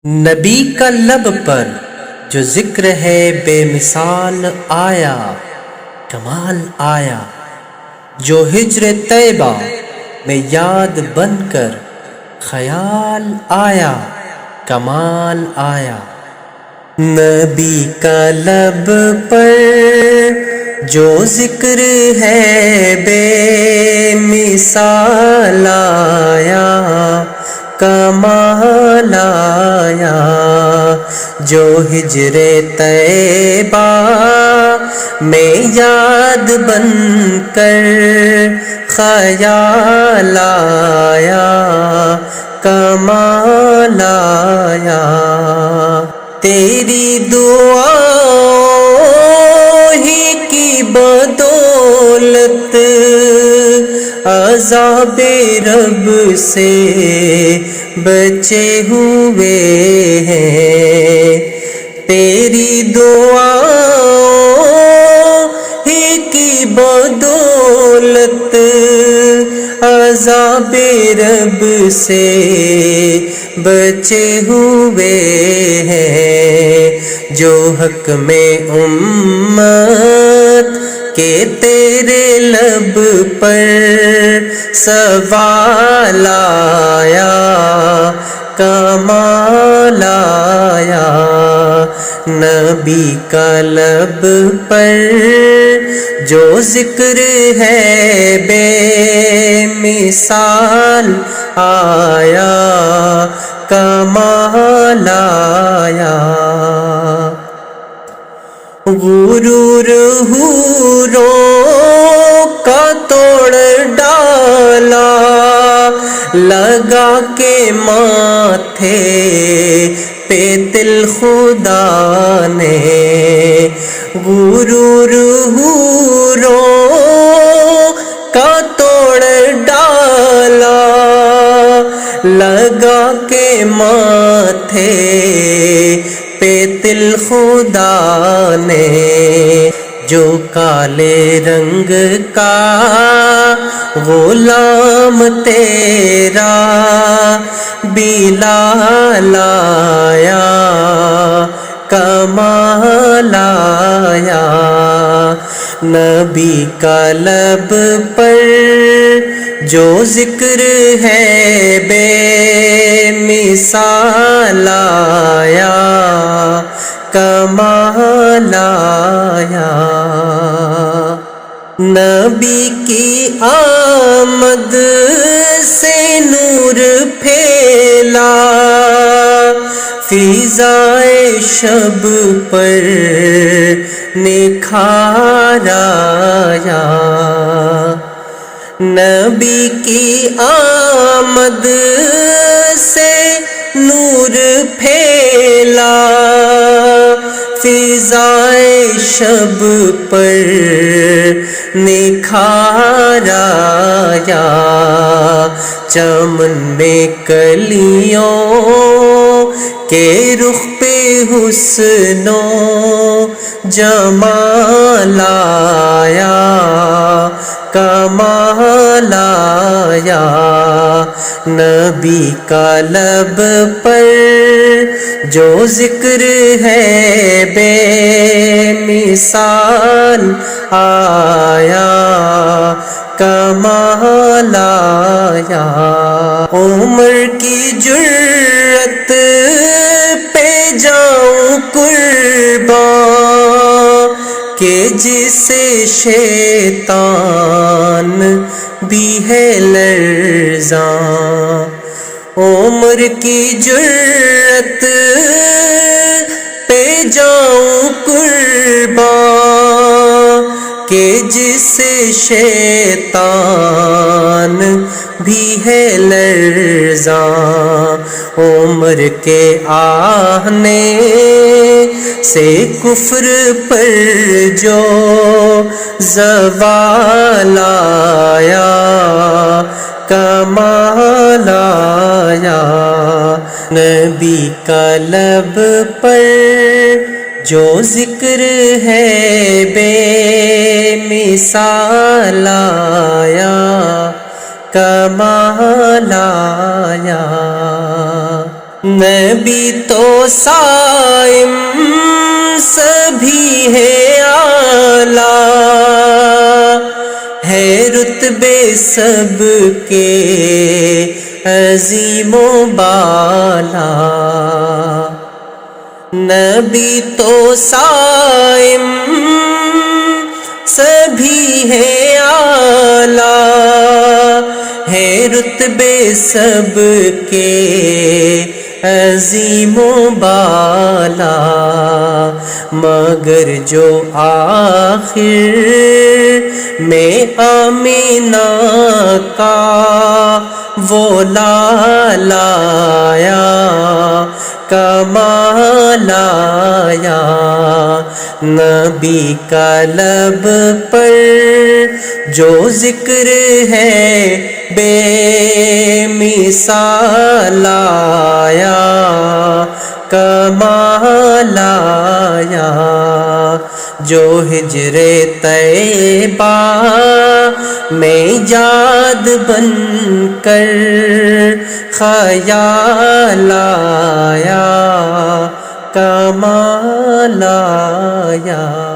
نبی کا لب پر جو ذکر ہے بے مثال آیا، کمال آیا، جو ہجر طیبہ میں یاد بن کر خیال آیا، کمال آیا۔ نبی کا لب پر جو ذکر ہے بے مثال آیا، کمال آیا، جو ہجر طیبہ میں یاد بن کر خیال آیا، کمال آیا۔ تیری دعاؤں ہی کی بدولت عذاب رب سے بچے ہوئے ہیں، تیری دعاؤں ہی کی بدولت عذاب رب سے بچے ہوئے ہیں، جو حق میں امت کہ تیرے لب پر سوال آیا، کمال آیا۔ نبی کا لب پر جو ذکر ہے بے مثال آیا، کمال آیا۔ غرور حوروں کا توڑ ڈالا لگا کے ماتھے پہ تل خدا نے، غرور حوروں کا توڑ ڈالا لگا کے ماتھے پہ تل خدا نے، جو کالے رنگ کا غلام تیرا بلال آیا، کمال آیا۔ نبی کا لب پر جو ذکر ہے بے مثال آیا، کمال آیا۔ نبی کی آمد سے نور پھیلا فضائے شب پر نکھار آیا، نبی کی آمد سے نور پھیلا فضائے شب پر نکھار آیا، چمن میں کلیوں کے رخ پہ حسن و جمال آیا، کمال آیا۔ نبی کا لب پر جو ذکر ہے بے مثال آیا، کمال آیا۔ عمر کی جرأت پہ جاؤں قرباں کہ جسے شیطان بھی ہے لرزاں، عمر کی جرأت پہ جاؤں قرباں کہ جسے شیطان بھی ہے لرزاں، عمر کے آہنے سے کفر پر جو زوال آیا، کمال آیا۔ نبی کا لب پر جو ذکر ہے بے مثال آیا، کمال آیا۔ نبی تو صائم سبھی ہے اعلیٰ، ہے رتبے سب کے عظیم و بالا۔ نبی تو صائم سبھی ہے اعلیٰ، ہے رتبے سب کے عظیم و بالا، مگر جو آخر میں آمینہ کا وہ لالا آیا، کمال آیا، نبی کا لب پر جو ذکر ہے بے مثال آیا، کمال آیا، جو ہجر طیبہ میں یاد بن کر خیال آیا، کمال آیا۔